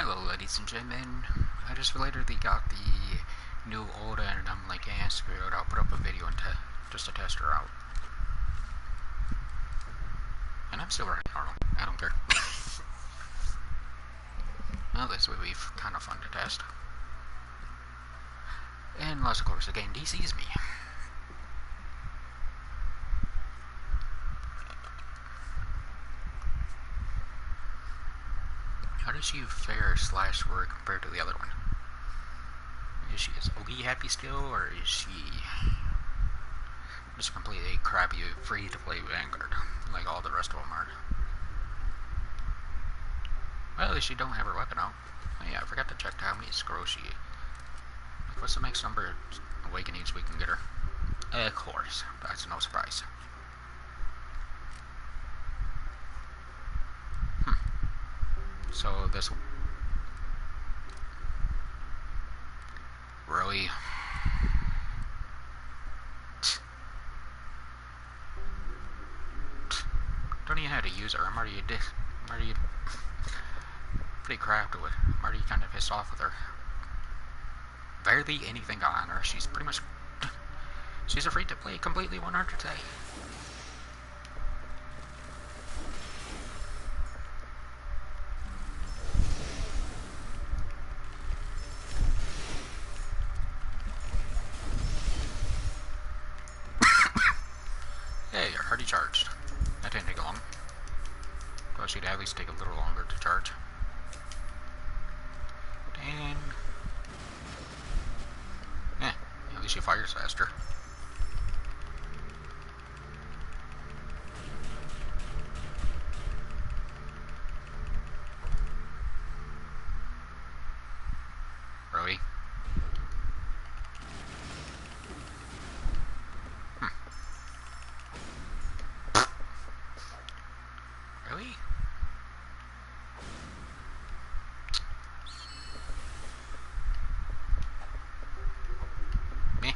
Hello, ladies and gentlemen. I just literally got the new Oda, and I'm like, yeah, screw it. I'll put up a video and just to test her out. And I'm still running normal. I don't care. Well, this would be kind of fun to test. Unless, of course, the game DCs me. How does she fare / work compared to the other one? Is she as OE happy still, or is she just completely crappy, free to play Vanguard, like all the rest of them are? Well, at least she don't have her weapon out. Oh yeah, I forgot to check how many scrolls she... Like, what's the max number of awakenings we can get her? Of course, that's no surprise. So this... Really? Don't even know how to use her. I'm already pretty crapped with. I'm already kind of pissed off with her. Barely anything on her. She's pretty much... She's afraid to play completely 100 today. Hey, you're already charged. That didn't take long. Thought she'd at least take a little longer to charge. And... at least she fires faster. Really? Really? Me?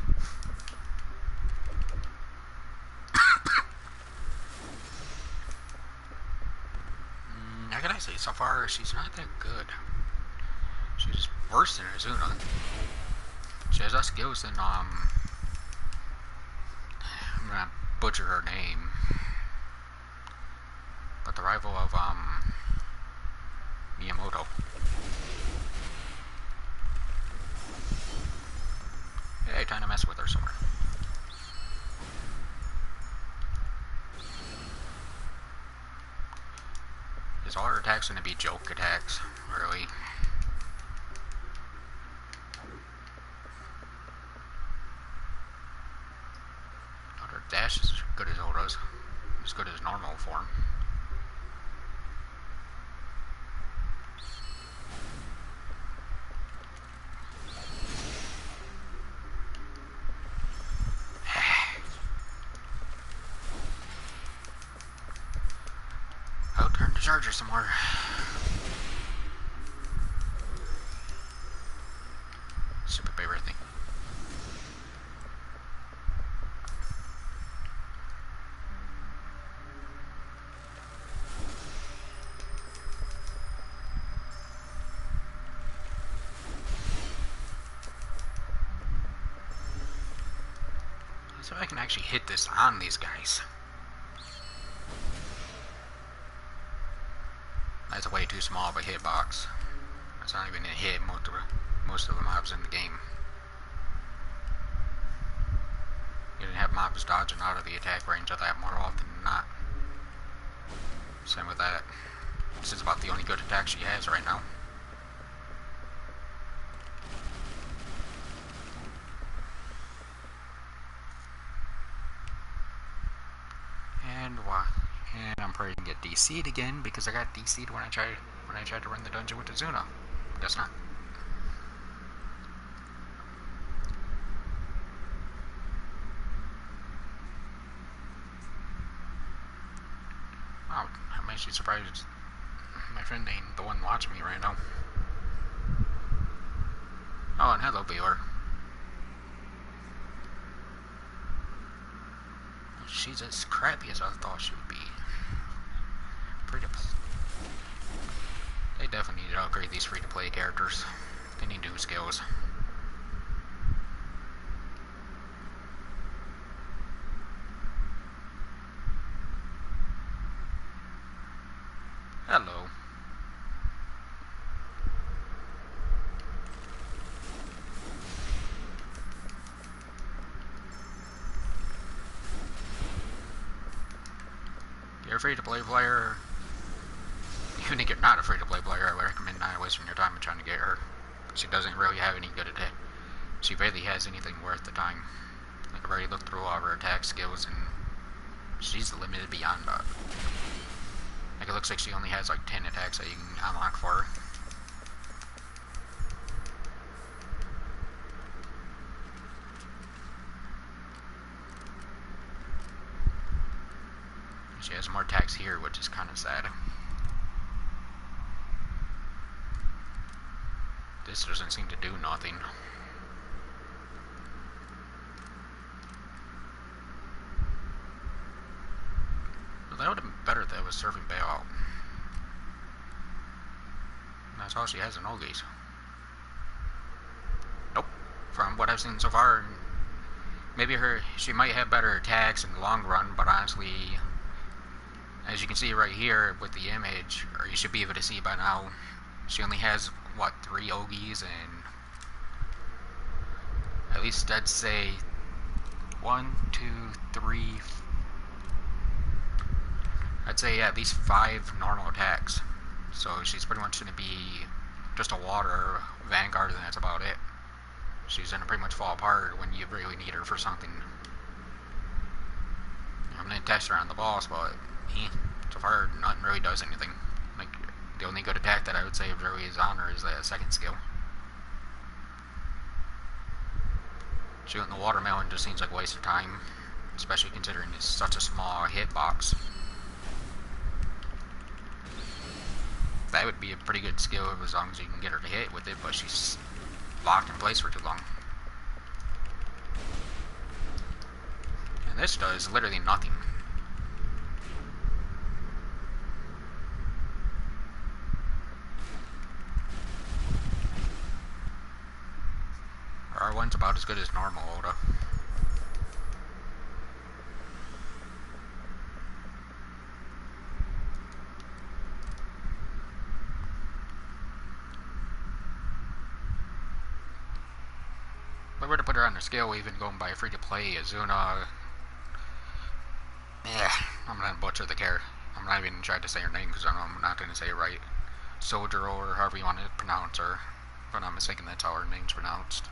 How can I say? So far, she's not that good. She's worse than Azuna. She has less skills than, I'm gonna butcher her name. But the rival of, Miyamoto. Hey, trying to mess with her somewhere. Is all her attacks gonna be joke attacks? Really? Not her dash is as good as Oda's. As good as normal form. Oh, turn the charger some more. Super favorite thing. So I can actually hit this on these guys. That's way too small of a hitbox. That's not even a hit most of the mobs in the game. You didn't have mobs dodging out of the attack range of that more often than not. Same with that. This is about the only good attack she has right now. And I'm probably gonna get DC'd again because I got DC'd when I tried to run the dungeon with Azuna. Guess not. Wow, I'm actually surprised my friend ain't the one watching me right now. Oh, and hello, viewer. She's as crappy as I thought she would be. Pretty. They definitely need to upgrade these free-to-play characters. They need new skills. Hello. If you're a free-to-play player, even if you're not a free-to-play player, I would recommend not wasting your time in trying to get her. She doesn't really have any good attack. She barely has anything worth the time. Like, I've already looked through all of her attack skills, and she's limited beyond that. Like, it looks like she only has like 10 attacks that you can unlock for her. She has more attacks here, which is kind of sad. This doesn't seem to do nothing. Well, that would have been better if that was serving bailout. That's all she has in Olgies. Nope. From what I've seen so far, maybe she might have better attacks in the long run, but honestly, as you can see right here with the image, or you should be able to see by now, she only has, what, 3 Olgies, and at least I'd say 1, 2, 3, I'd say at least 5 normal attacks. So she's pretty much going to be just a water vanguard, and that's about it. She's going to pretty much fall apart when you really need her for something. I'm going to test her on the boss, but so far nothing really does anything. Like, the only good attack that I would say really is on her is that second skill. Shooting the watermelon just seems like a waste of time, especially considering it's such a small hitbox. That would be a pretty good skill as long as you can get her to hit with it, but she's locked in place for too long. And this does literally nothing. R1's about as good as normal, Oda. If I were to put her on the scale, even going by free-to-play, Azuna... I'm gonna butcher the character. I'm not even trying to say her name because I know I'm not gonna say it right. Sojiro, or however you want to pronounce her. If I'm not mistaken, that's how her name's pronounced.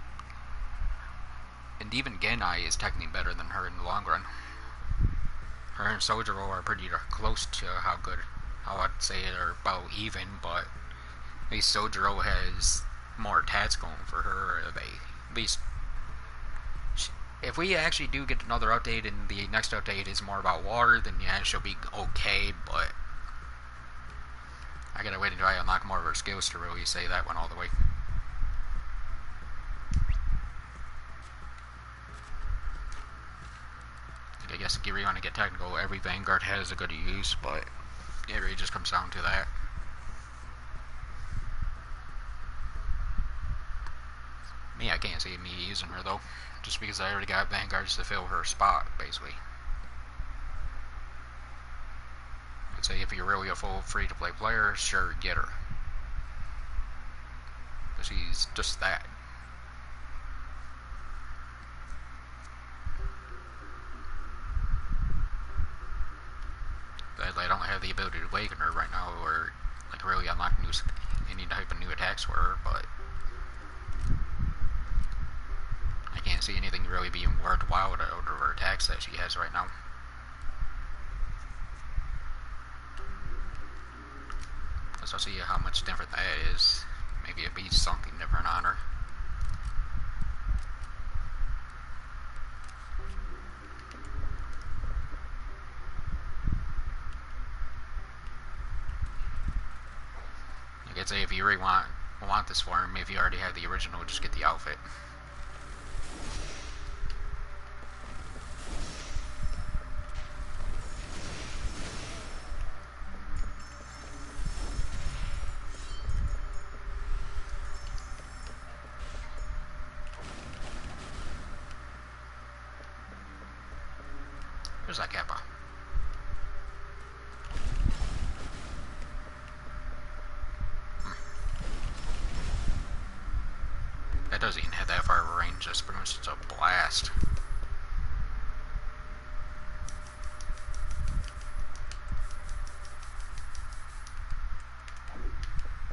And even Genai is technically better than her in the long run. Her and Sojiro are pretty close to how I'd say it, are about even, but at least Sojiro has more attacks going for her, or at least... If we actually do get another update and the next update is more about water, then yeah, she'll be okay, but I gotta wait until I unlock more of her skills to really say that one all the way. I guess if you really want to get technical, every Vanguard has a good use, but it really just comes down to that. Me, I can't see me using her though, just because I already got Vanguards to fill her spot, basically. I'd say if you're really a full free-to-play player, sure, get her. But she's just that. I don't have the ability to awaken her right now, or like really unlock any type of new attacks for her, but I can't see anything really being worthwhile out of her attacks that she has right now. Let's see how much different that is. Maybe it be something different on her. I'd say if you really want this form, if you already have the original, just get the outfit. Where's that Kappa? That doesn't even have that far of a range. That's pretty much just a blast.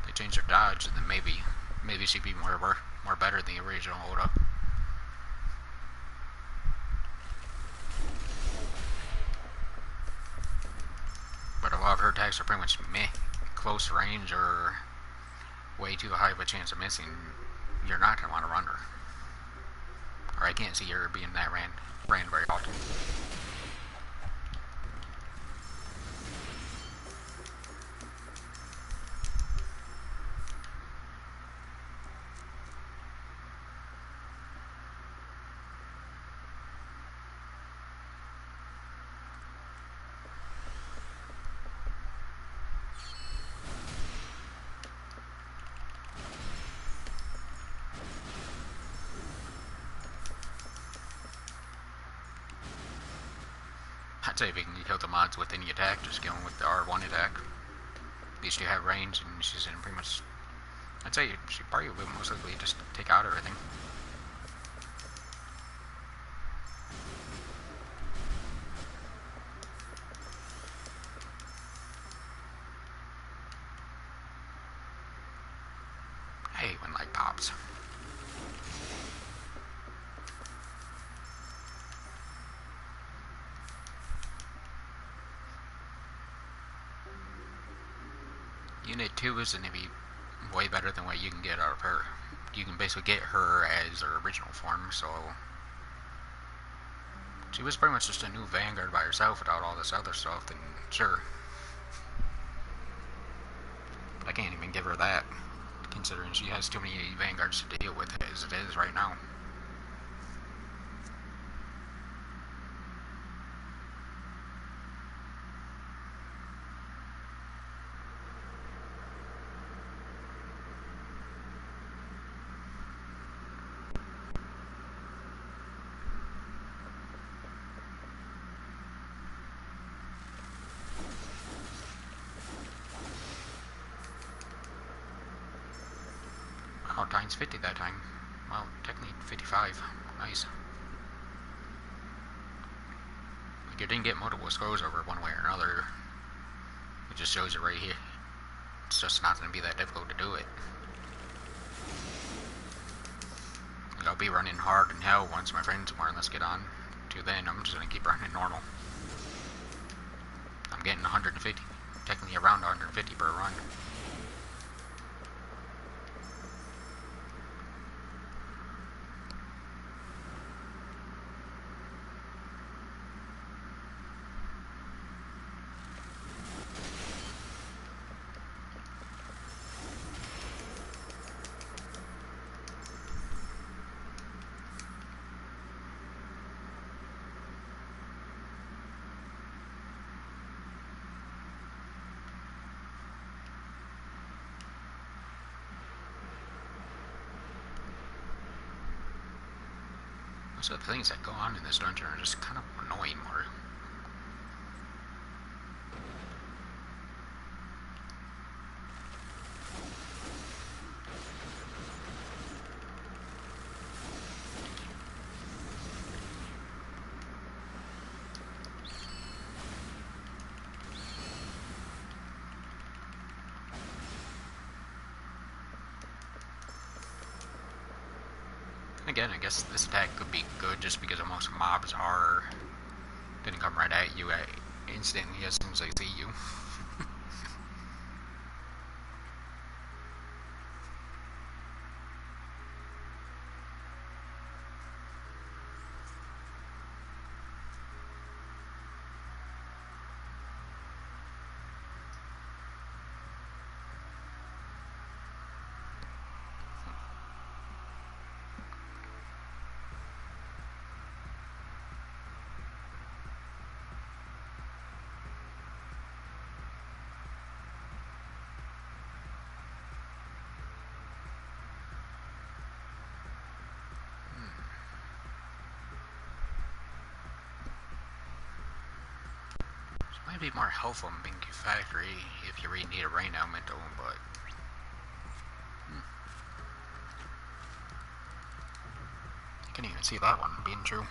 They changed their dodge, and then maybe she'd be more better than the original Oda. But a lot of her attacks are pretty much meh. Close range or way too high of a chance of missing. You're not going to want to run her. Or I can't see her being that ran very often. I'd say if you can kill the mods with any attack, just kill them with the R1 attack. At least you have range, and she's in pretty much... I'd say she probably will most likely just take out everything. I hate when light pops. Unit 2 is going to be way better than what you can get out of her. You can basically get her as her original form, so... She was pretty much just a new Vanguard by herself without all this other stuff, then sure. But I can't even give her that, considering she has too many Vanguards to deal with as it is right now. Oh, times 50 that time. Well, technically 55. Nice. Like, you didn't get multiple scrolls over one way or another. It just shows it right here. It's just not going to be that difficult to do it. Like, I'll be running hard in hell once my friends more or less get on. Till then, I'm just going to keep running normal. I'm getting 150. Technically around 150 per run. So the things that go on in this dungeon are just kind of annoying more. Again, I guess this attack could be good just because most mobs are gonna come right at you instantly as soon as they see you. Might be more helpful in Binky Factory if you really need a rain elemental, but I can't even see that one being true.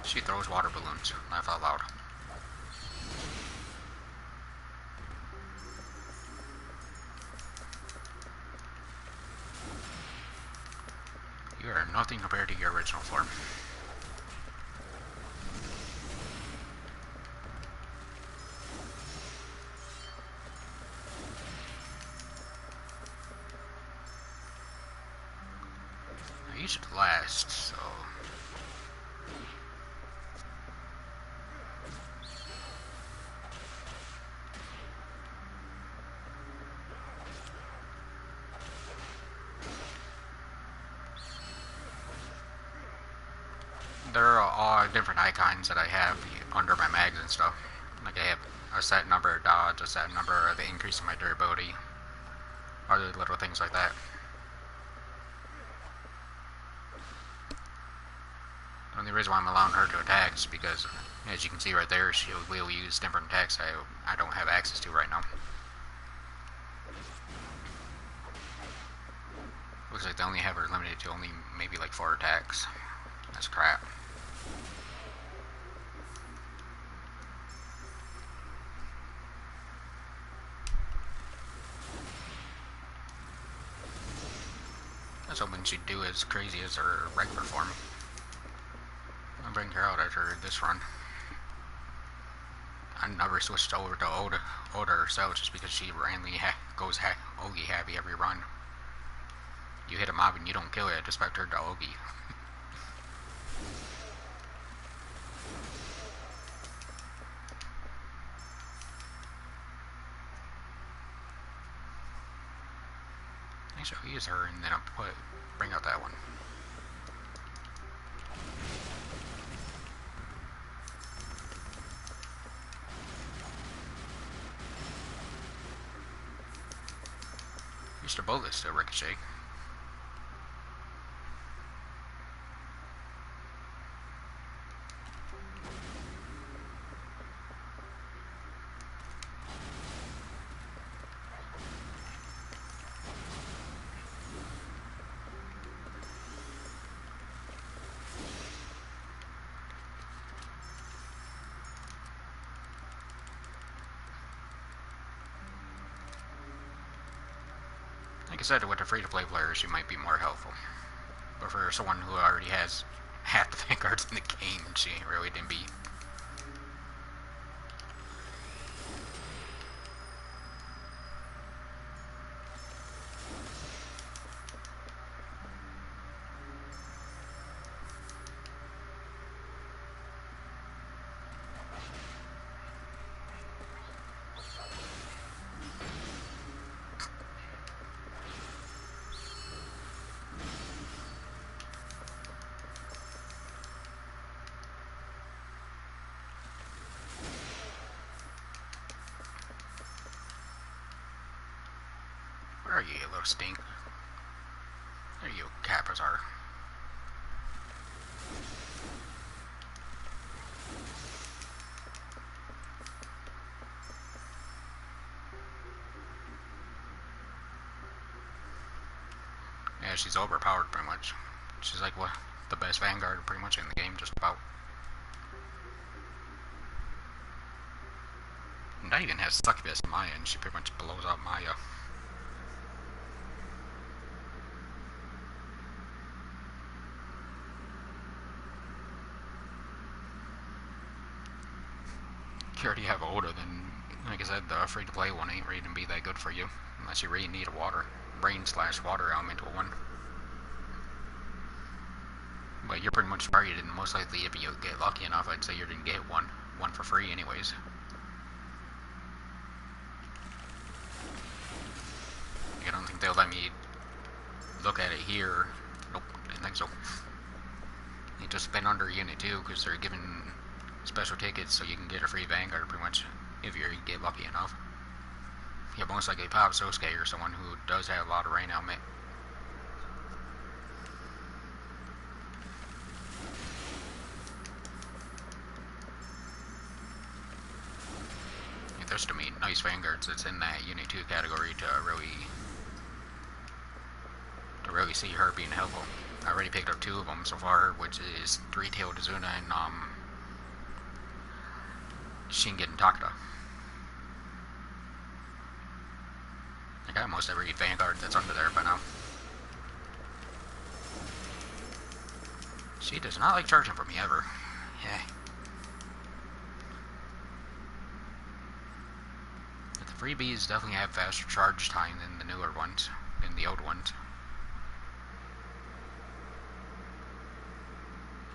She throws water balloons. Laugh out loud. You are nothing compared to your original form. You should last, so... There are all different icons that I have under my mags and stuff. Like I have a set number of dodge, a set number of the increase in my durability, other little things like that. The only reason why I'm allowing her to attack is because, as you can see right there, she will use different attacks I don't have access to right now. Looks like they only have her limited to only maybe like 4 attacks. That's crap. I was hoping she'd do as crazy as her regular form. I'll bring her out after this run. I never switched over to Oda herself just because she randomly goes Ogi heavy every run. You hit a mob and you don't kill it, just expect her to Ogi. Actually, I'll use her and then I'll bring out that one. Used to bullets to ricochet. Like I said, with the free-to-play players, she might be more helpful. But for someone who already has half the vanguards in the game, she really didn't be. Where are you, you little stink? There you Kappas are. Yeah, she's overpowered pretty much. She's like what the best vanguard pretty much in the game, just about. Not even has succubus Maya, and she pretty much blows out Maya. you already have Oda, then, like I said, the free-to-play one ain't really gonna be that good for you. Unless you really need a brain/water elemental one. But you're pretty much targeted, and most likely if you get lucky enough, I'd say you're gonna get one for free anyways. I don't think they'll let me look at it here. Nope, didn't think so. You just spend under Unit 2 because they're giving special tickets so you can get a free Vanguard pretty much if you get lucky enough. You'll most likely pop Sosuke or someone who does have a lot of rain element. There's to me nice Vanguards that's in that Unit 2 category to really see her being helpful. I already picked up 2 of them so far, which is 3-tailed Azuna and Shingen Takeda. I got almost every Vanguard that's under there by now. She does not like charging for me ever. Yeah. But the freebies definitely have faster charge time than the newer ones, than the old ones.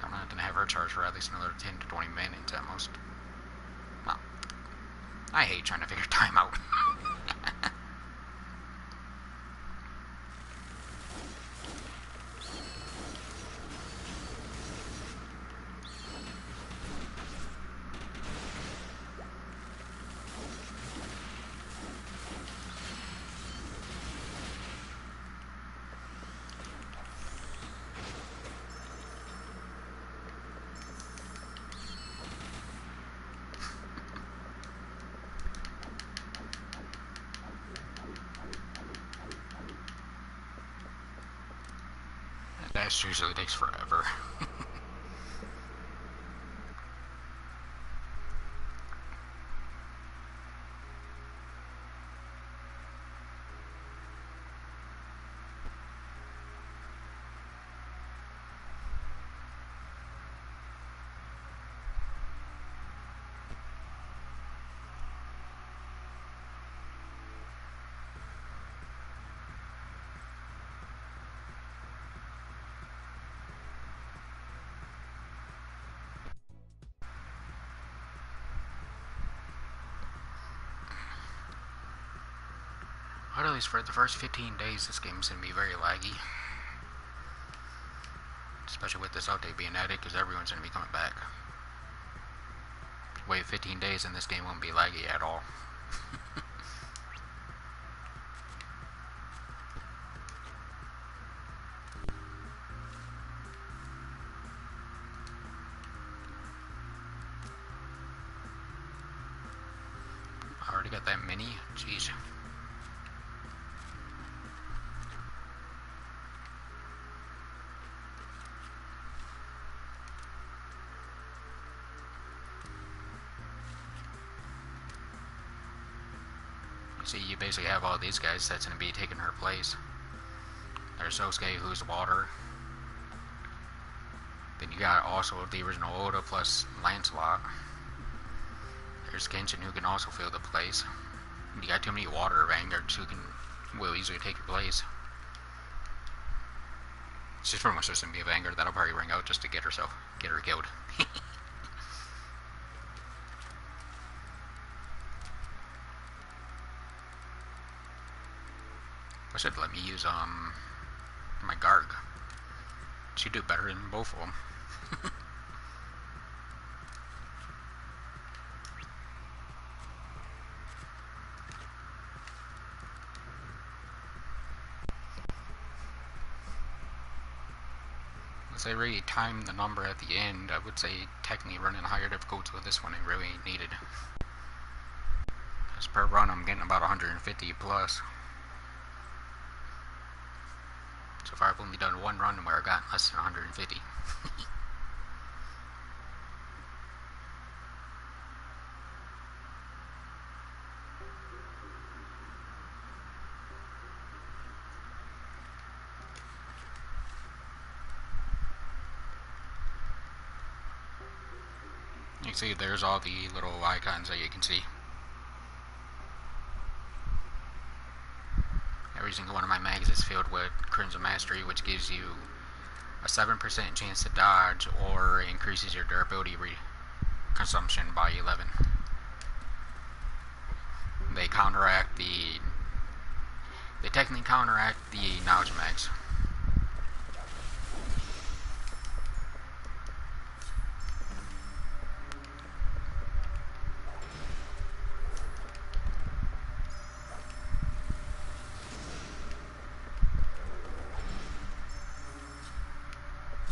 I'm not gonna have her charge for at least another 10 to 20 minutes at most. Well, I hate trying to figure time out. That usually takes forever. But at least for the first 15 days, this game's gonna be very laggy. Especially with this update being added, because everyone's gonna be coming back. Wait 15 days and this game won't be laggy at all. I already got that mini? Jeez. See, you basically have all these guys that's going to be taking her place. There's Sosuke, who's water. Then you got also the original Oda plus Lancelot. There's Genshin, who can also fill the place. You got too many water Vanguards who will easily take your place. She's pretty much just going to be a Vanguard that'll probably ring out just to get her killed. I should let me use my Garg. She'd do better than both of them. Once I really time the number at the end, I would say technically running higher difficulty with this one it really ain't needed. As per run, I'm getting about 150 plus. So far I've only done one run where I got less than 150. You can see there's all the little icons that you can see. Every single one of my mags is filled with Crimson Mastery, which gives you a 7% chance to dodge or increases your durability consumption by 11. They technically counteract the knowledge mags.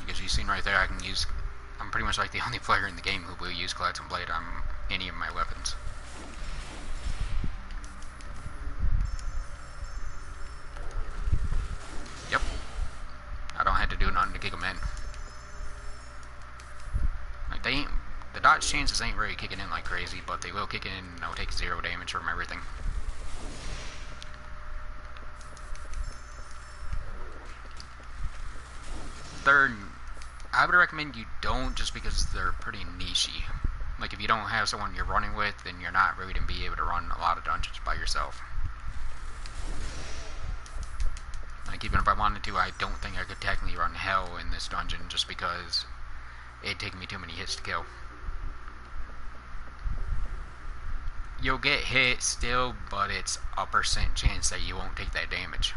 Because you've seen right there, I'm pretty much like the only player in the game who will use Gladsome Blade on any of my weapons. Yep. I don't have to do nothing to kick them in. Like, the dodge chances ain't really kicking in like crazy, but they will kick in and they'll take 0 damage from everything. Third, I would recommend you don't, just because they're pretty nichey. Like, if you don't have someone you're running with, then you're not really going to be able to run a lot of dungeons by yourself. Like, even if I wanted to, I don't think I could technically run Hell in this dungeon, just because it'd take me too many hits to kill. You'll get hit still, but it's a % chance that you won't take that damage.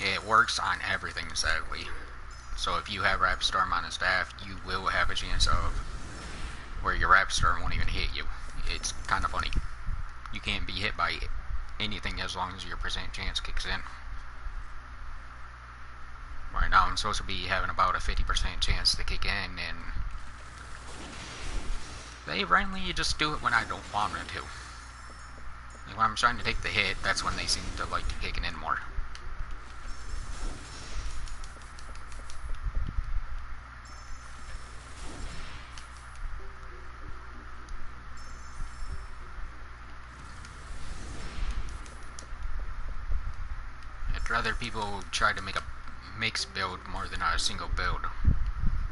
It works on everything, sadly. So if you have Rapid Storm on a staff, you will have a chance of where your Rapid Storm won't even hit you. It's kind of funny. You can't be hit by anything as long as your % chance kicks in. Right now I'm supposed to be having about a 50% chance to kick in, and they randomly just do it when I don't want them to. Like, when I'm trying to take the hit, that's when they seem to like kicking in more. I'd rather people try to make a mixed build more than a single build.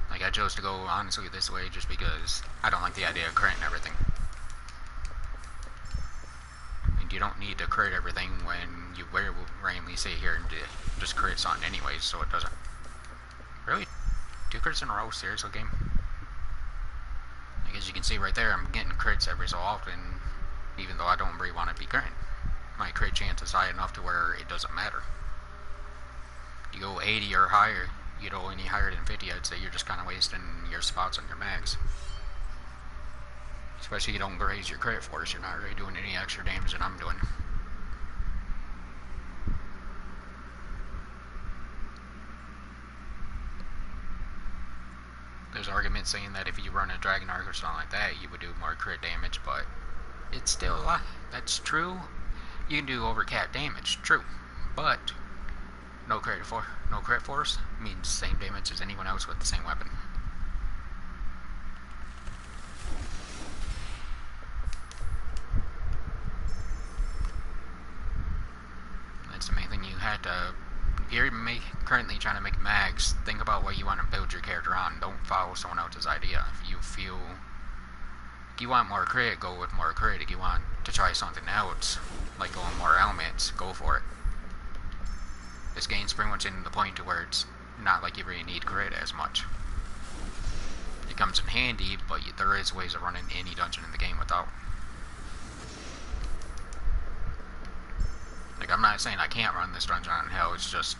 Like, I chose to go honestly this way just because I don't like the idea of critting everything. And you don't need to crit everything when you randomly sit here and just crit something anyways, so it doesn't. Really? 2 crits in a row? Seriously, game? Like, as you can see right there, I'm getting crits every so often, even though I don't really want to be critting. My crit chance is high enough to where it doesn't matter. You go 80 or higher, you go any higher than 50, I'd say you're just kind of wasting your spots on your mags. Especially if you don't raise your crit force, you're not really doing any extra damage than I'm doing. There's arguments saying that if you run a Dragon Arc or something like that, you would do more crit damage, but it's still, that's true. You can do over cap damage, true, but no crit force means same damage as anyone else with the same weapon. That's the main thing you had to. If you're currently trying to make mags, think about what you want to build your character on. Don't follow someone else's idea. If you want more crit, go with more crit. If you want to try something else, like going more elements, go for it. This game's pretty much in the point to where it's not like you really need crit as much. It comes in handy, but there is ways of running any dungeon in the game without. Like, I'm not saying I can't run this dungeon on Hell, it's just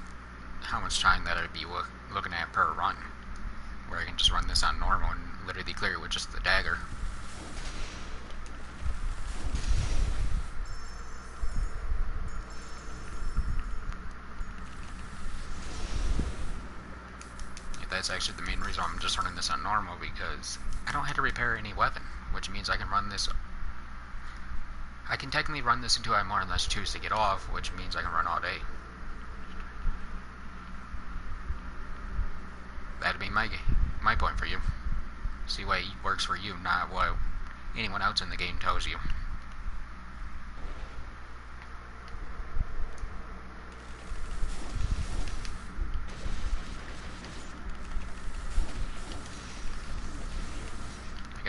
how much time that I'd be looking at per run. Where I can just run this on normal and literally clear it with just the dagger. That's actually the main reason I'm just running this on normal, because I don't have to repair any weapon, which means I can run this. I can technically run this until I more or less choose to get off, which means I can run all day. That'd be my point for you. See what works for you, not what anyone else in the game tells you.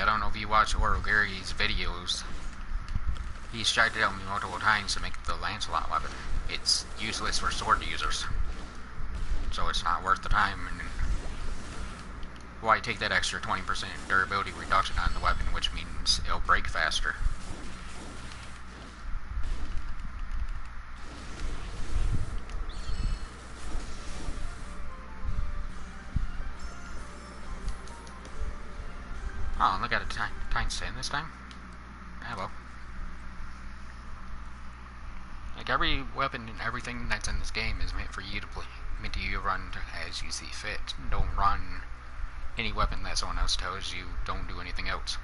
don't know if you watch Orogary's videos. He's tried to tell me multiple times to make the Lancelot weapon. It's useless for sword users, so it's not worth the time. And why take that extra 20% durability reduction on the weapon, which means it'll break faster? Oh, look at it, time stand this time. Hello. Like, every weapon and everything that's in this game is meant for you to play, meant to you run as you see fit. Don't run any weapon that someone else tells you. Don't do anything else.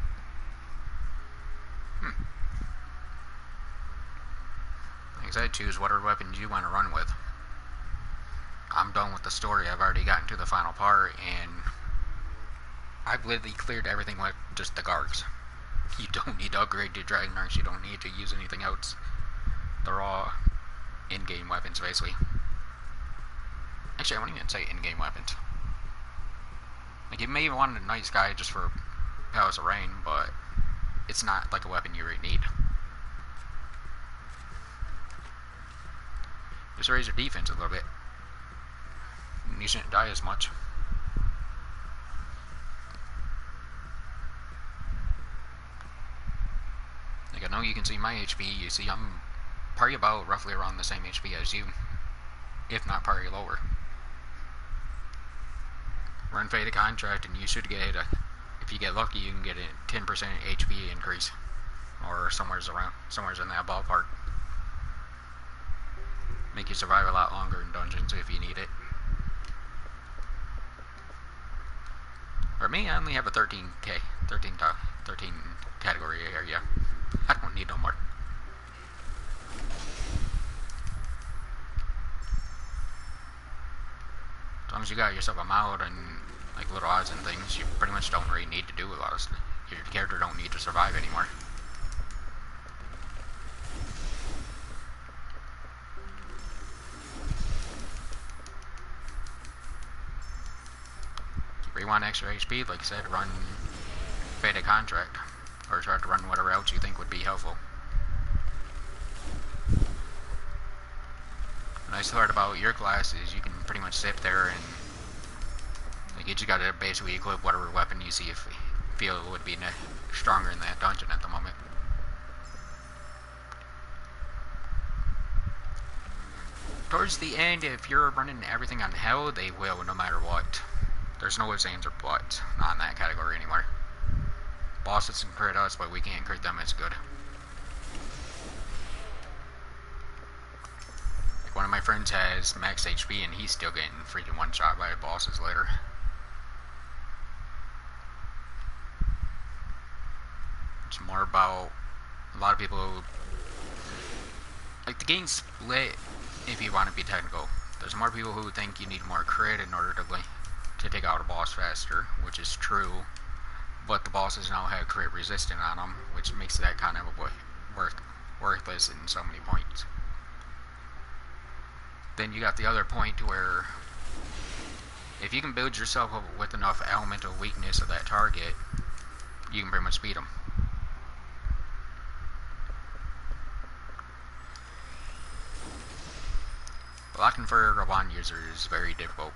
Like I said, choose whatever weapons you want to run with. I'm done with the story. I've already gotten to the final part, and I've literally cleared everything with just the guards. You don't need to upgrade to Dragon Arcs. You don't need to use anything else. They're all in-game weapons, basically. Actually, I won't even say in-game weapons. Like, you may want a nice guy just for Palace of Rain, but it's not like a weapon you really need. Just raise your defense a little bit. You shouldn't die as much. Like, I know you can see my HP. You see I'm probably about roughly around the same HP as you, if not probably lower. Run Fate Contract and you should get if you get lucky, you can get a 10% HP increase, or somewhere's in that ballpark. Make you survive a lot longer in dungeons if you need it. For me, I only have a 13 category area. I don't need no more. As long as you got yourself a mount and like little odds and things, you pretty much don't really need to do a lot of stuff. Your character don't need to survive anymore. If you want extra HP, like I said, run Fate Contract, or try to run whatever else you think would be helpful. The nice part about your class is you can pretty much sit there and like, you just gotta basically equip whatever weapon you see if you feel it would be stronger in that dungeon at the moment. Towards the end, if you're running everything on hell, they will no matter what. There's no ifs, ands, or buts on that category anymore. Bosses can crit us, but we can't crit them as good. Like, one of my friends has max HP and he's still getting freaking one shot by bosses later. It's more about a lot of people, like, the game's split if you want to be technical. There's more people who think you need more crit in order to take out a boss faster, which is true, but the bosses now have crit resistant on them, which makes that kind of worthless in so many points. Then you got the other point where if you can build yourself up with enough elemental weakness of that target, you can pretty much beat them. Blocking for a Raban user is very difficult.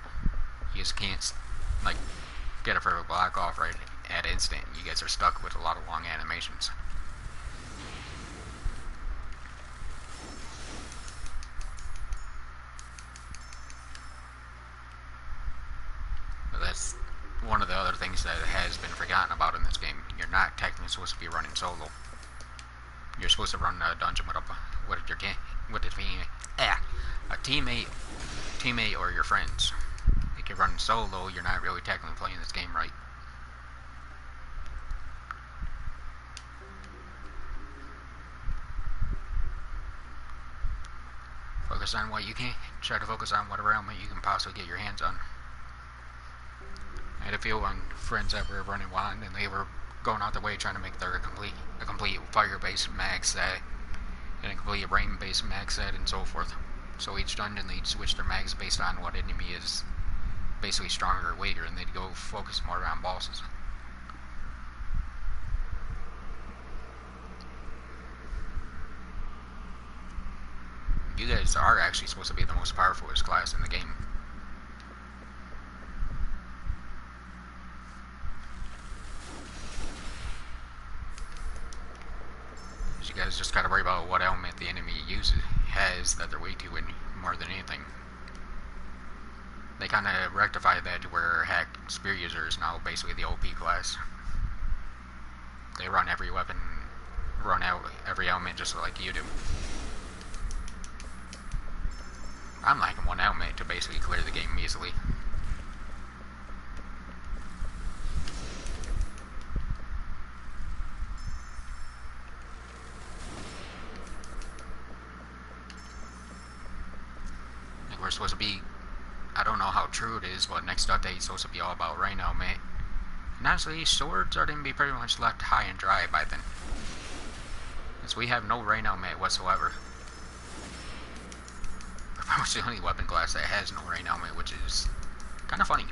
You just can't, like, get a perfect block off right at instant. You guys are stuck with a lot of long animations. But that's one of the other things that has been forgotten about in this game. You're not technically supposed to be running solo. You're supposed to run a dungeon with a teammate or your friends. If you're running solo, you're not really technically playing this game right. Focus on what you can. Try to focus on whatever element you can possibly get your hands on. I had a few friends that were running WAN and they were going out their way trying to make their a complete fire-based mag set and a complete rain-based mag set and so forth. So each dungeon they'd switch their mags based on what enemy is basically stronger or weaker, and they'd go focus more on bosses. You guys are actually supposed to be the most powerful class in the game. You guys just gotta worry about what element the enemy has that they're weak to more than anything. They kind of rectified that to where Hack Spear User is now basically the OP class. They run every weapon, run out every element just like you do. I'm lacking one element to basically clear the game easily. Like we're supposed to be, I don't know how true it is, but next update is supposed to be all about rain element. And honestly, swords are going to be pretty much left high and dry by then. Since we have no rain element whatsoever. We're pretty much the only weapon class that has no rain element, which is kind of funny.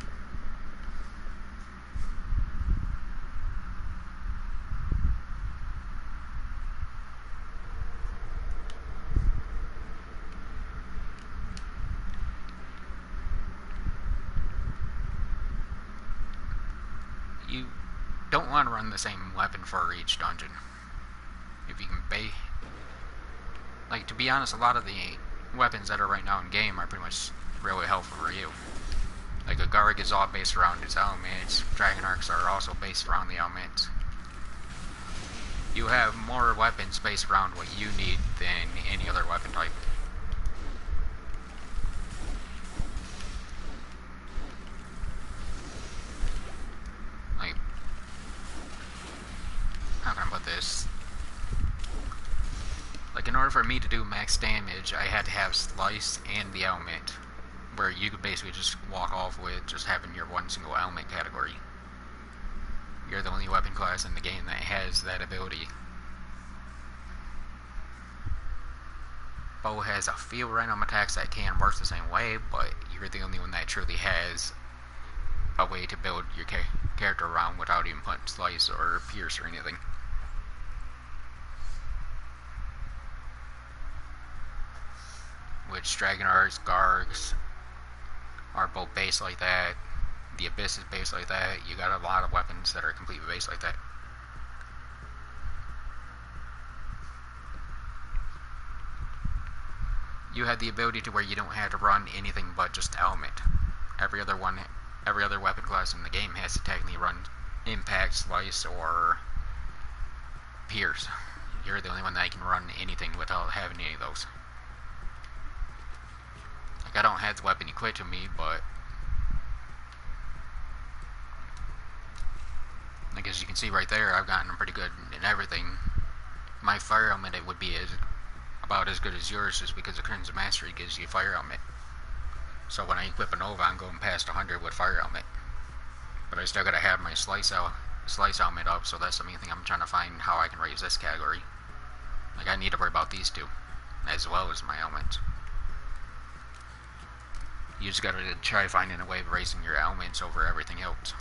You don't want to run the same weapon for each dungeon. If you can like, to be honest, a lot of the weapons that are right now in game are pretty much really helpful for you. Like a Garg is all based around its elements, Dragon Arcs are also based around the elements. You have more weapons based around what you need than any other weapon type. Like, how can I put this? Like, in order for me to do max damage, I had to have Slice and the element, where you could basically just walk off with just having your one single element category. You're the only weapon class in the game that has that ability. Bow has a few random attacks that can work the same way, but you're the only one that truly has a way to build your character around without even putting Slice or Pierce or anything. Which Dragon Arcs, Gargs are both based like that. The Abyss is based like that. You got a lot of weapons that are completely based like that. You had the ability to where you don't have to run anything but just element. Every other weapon class in the game has to technically run Impact, Slice, or Pierce. You're the only one that can run anything without having any of those. Like, I don't have the weapon equipped to me, but like as you can see right there, I've gotten pretty good in everything. My fire element would be about as good as yours, just because the Crimson Mastery gives you fire element. So when I equip a Nova, I'm going past 100 with fire element. But I still gotta have my Slice element up, so that's the main thing I'm trying to find how I can raise this category. Like, I need to worry about these two, as well as my elements. You just gotta try finding a way of raising your elements over everything else.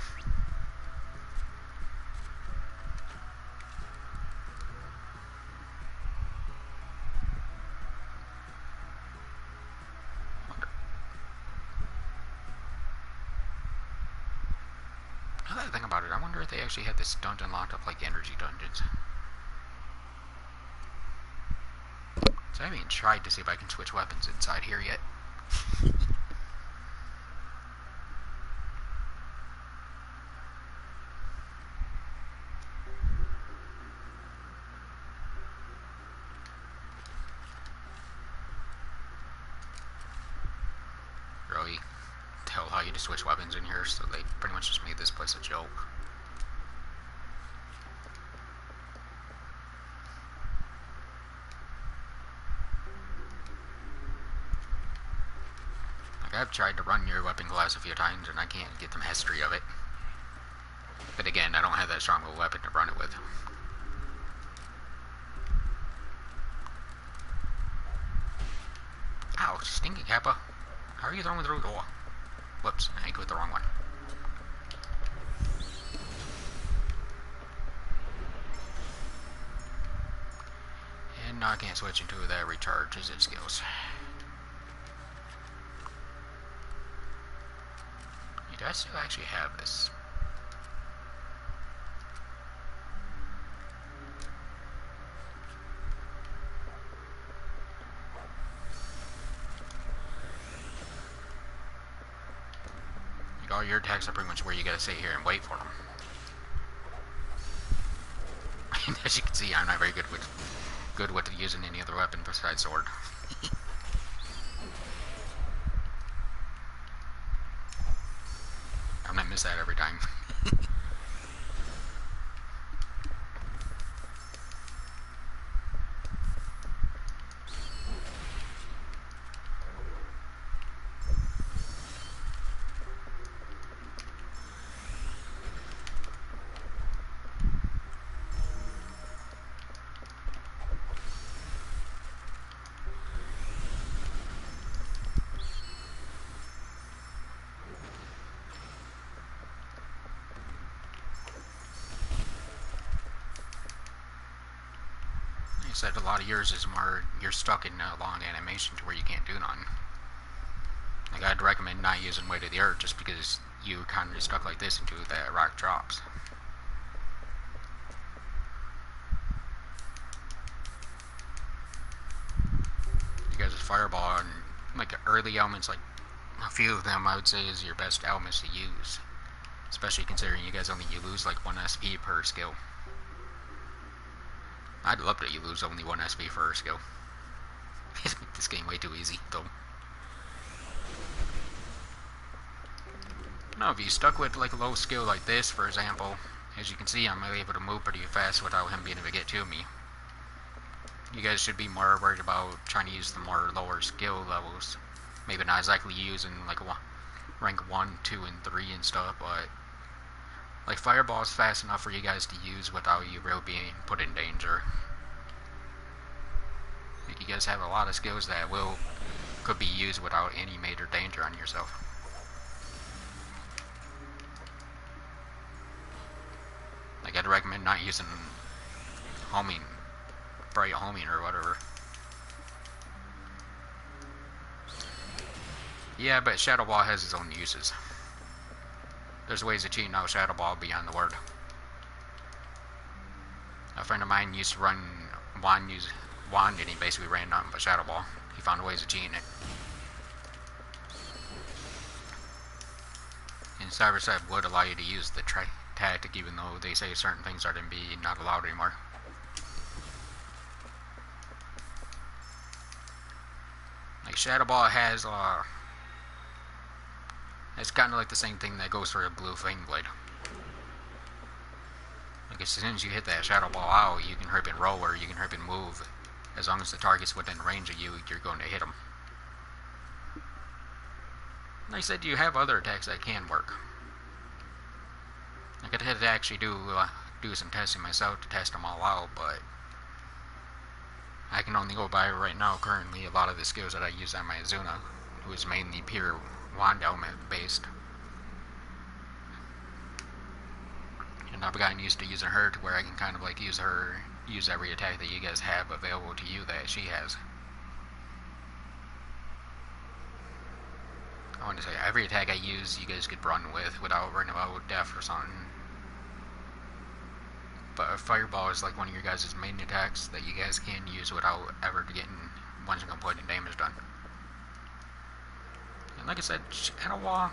Now that I think about it, I wonder if they actually had this dungeon locked up like energy dungeons. So I haven't even tried to see if I can switch weapons inside here yet. Really tell how you to switch weapons in here, so they pretty much just made this place a joke. I've tried to run your weapon class a few times and I can't get the mastery of it. But again, I don't have that strong of a weapon to run it with. Ow, stinky Kappa. How are you throwing through the wall? Whoops, I hit with the wrong one. And now I can't switch into that recharges its skills. Do I still actually have this? Like all your attacks are pretty much where you gotta sit here and wait for them. As you can see, I'm not very good with using any other weapon besides sword. I'm gonna miss that every time. Said a lot of yours is more you're stuck in a long animation to where you can't do none. Like I'd recommend not using Weight of the Earth just because you kind of stuck like this until that rock drops. Because it's Fireball and like early elements, like a few of them I would say is your best elements to use. Especially considering you guys only lose like 1 SP per skill. I'd love that you lose only 1 SP for a skill. It's make this game way too easy, though. No, if you stuck with like a low skill like this, for example, as you can see, I'm able to move pretty fast without him being able to get to me. You guys should be more worried about trying to use the more lower skill levels. Maybe not exactly using like rank 1, 2, and 3 and stuff, but like Fireball is fast enough for you guys to use without you really being put in danger. Like you guys have a lot of skills that could be used without any major danger on yourself. Like I'd recommend not using homing, bright homing or whatever. Yeah, but Shadow Ball has its own uses. There's ways of cheating out Shadow Ball beyond the word. A friend of mine used to run Wand and he basically ran nothing but Shadow Ball. He found ways of cheating it. And Cyberside would allow you to use the tactic even though they say certain things are to be not allowed anymore. Like Shadow Ball has it's kind of like the same thing that goes for a blue Flame Blade. Like as soon as you hit that Shadow Ball out, you can hurp and roll or you can hurp and move. As long as the target's within range of you, you're going to hit them. Like I said, you have other attacks that can work. Like I had to actually do some testing myself to test them all out, but I can only go by right now currently a lot of the skills that I use on my Azuna, who is mainly pure wand element based. And I've gotten used to using her to where I can kind of like use every attack that you guys have available to you that she has. I want to say every attack I use you guys could run with without running about death or something. But a Fireball is like one of your guys' main attacks that you guys can use without ever getting one single point of damage done. And like I said, Shadow Ball,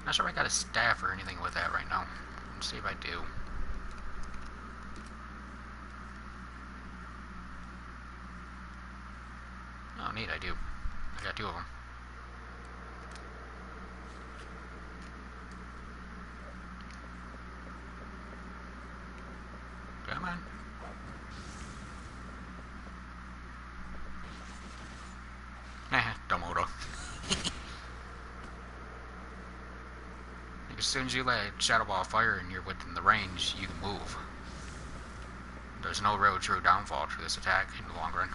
not sure if I got a staff or anything with that right now. Let's see if I do. Oh, neat, I do. I got 2 of them. Come on. Nah, dumb auto. As soon as you let Shadow Ball fire and you're within the range, you can move. There's no real true downfall to this attack in the long run.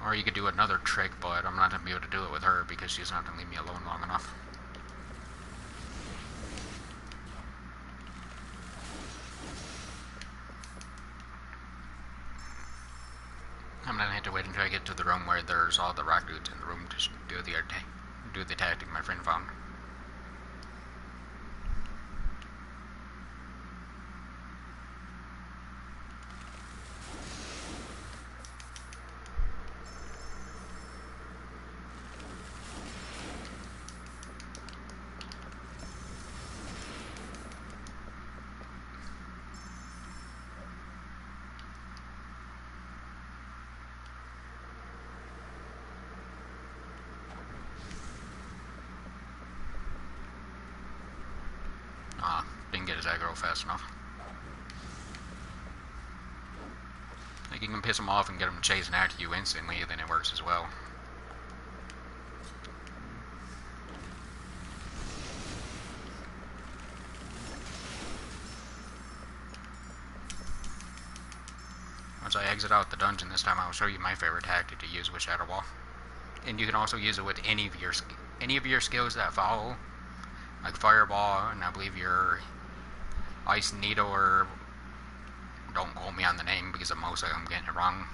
Or you could do another trick, but I'm not going to be able to do it with her because she's not going to leave me alone long enough. had to wait until I get to the room where there's all the rock dudes in the room to do the tactic my friend found. Didn't get his aggro fast enough. Like, you can piss him off and get him chasing after you instantly, then it works as well. Once I exit out the dungeon this time, I'll show you my favorite tactic to use with Shadow Ball. And you can also use it with any of your skills that follow, like Fireball, and I believe your Ice Needle, or don't quote me on the name because I'm getting it wrong.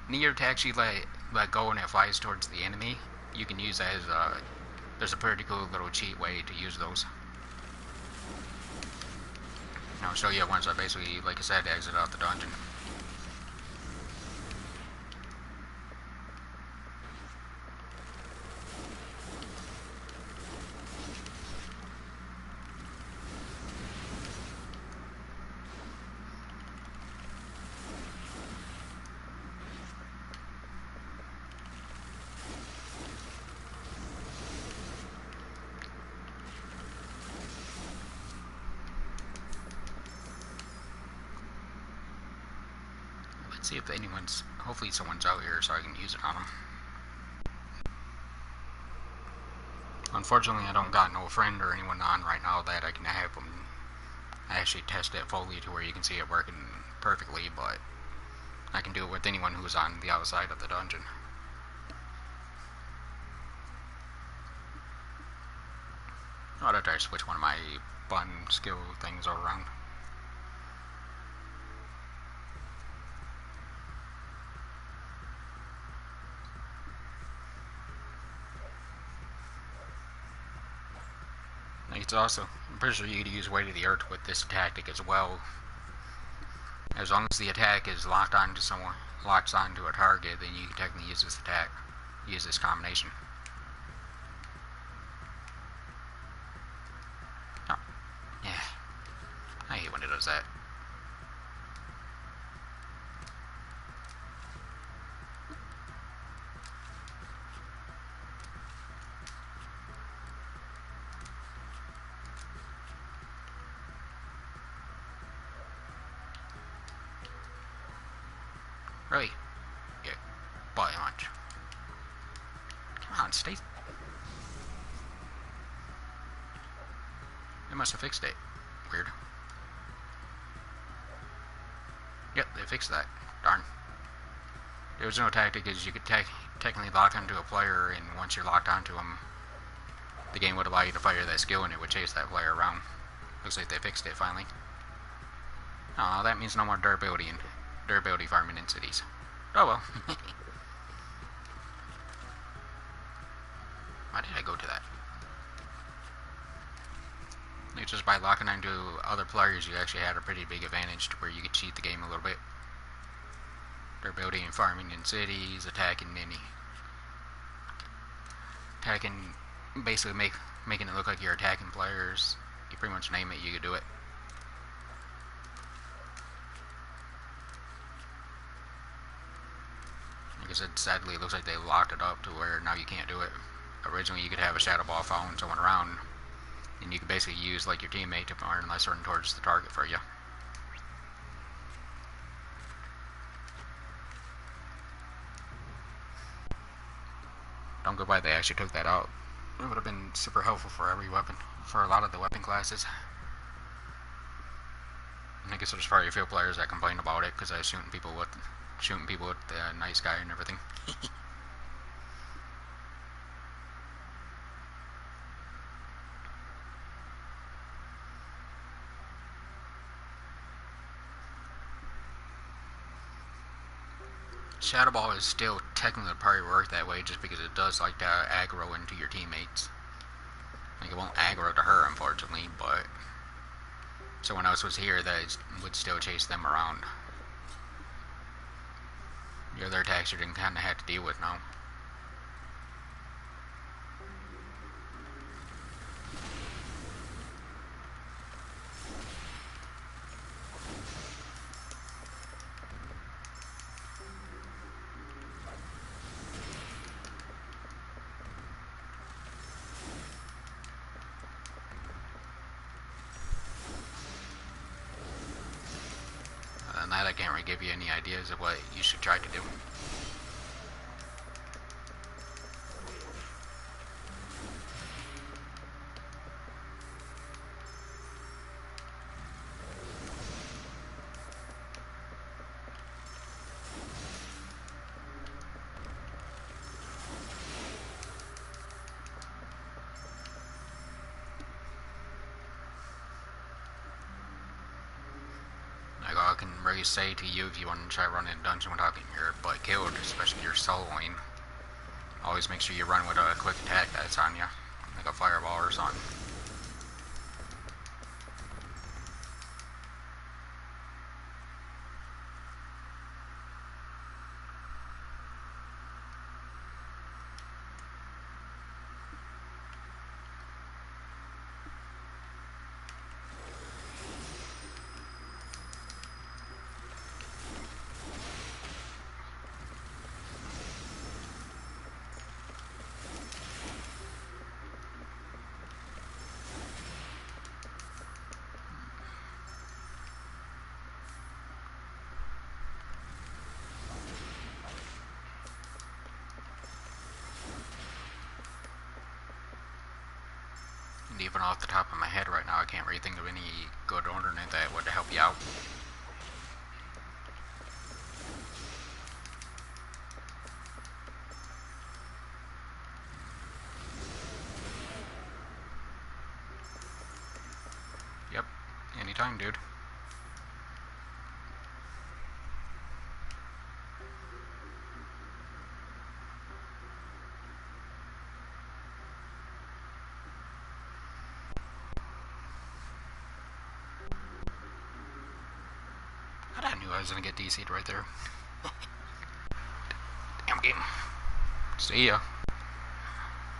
Any of your attacks you let go and it flies towards the enemy, you can use that as there's a pretty cool little cheat way to use those. And I'll show you once I basically, like I said, exit out the dungeon. Let's see if hopefully someone's out here so I can use it on them. Unfortunately, I don't got no friend or anyone on right now that I can have them actually test it fully to where you can see it working perfectly, but I can do it with anyone who's on the outside of the dungeon. I'll have to switch one of my button skill things around. It's also, I'm pretty sure you could use Weight of the Earth with this tactic as well. As long as the attack is locked onto a target, then you can technically use this combination. Oh, yeah. I hate when it does that. Really? Yeah. Body launch. Come on, stay. They must have fixed it. Weird. Yep, they fixed that. Darn. There was no tactic, is you could technically lock onto a player, and once you're locked onto them, the game would allow you to fire that skill and it would chase that player around. Looks like they fixed it finally. Oh, that means no more durability farming in cities. Oh well. Why did I go to that? Like, just by locking onto other players, you actually had a pretty big advantage to where you could cheat the game a little bit. Durability and farming in cities, basically making it look like you're attacking players. You pretty much name it, you could do it. Like I said, sadly it looks like they locked it up to where now you can't do it. Originally you could have a Shadow Ball following someone around, and you could basically use like your teammate to fire unless running towards the target for you. Don't go by they actually took that out. It would have been super helpful for every weapon, for a lot of the weapon classes. And I guess there's probably a few players that complain about it because I was shooting people with the night sky and everything. Shadow Ball is still technically probably work that way just because it does like to aggro into your teammates. Like it won't aggro to her, unfortunately, but someone else was here that would still chase them around. The other attacks you're going to kind of have to deal with now. And that I can't really give you any ideas of what you should try to do. Like all I can really say to you if you want to try running a dungeon without getting your butt killed, especially your soloing, always make sure you run with a quick attack that's on you, like a fireball or something. And even off the top of my head right now, I can't really think of any good alternate that would help you out. Yep, anytime, dude. I knew I was gonna get DC'd right there. Damn game. See ya.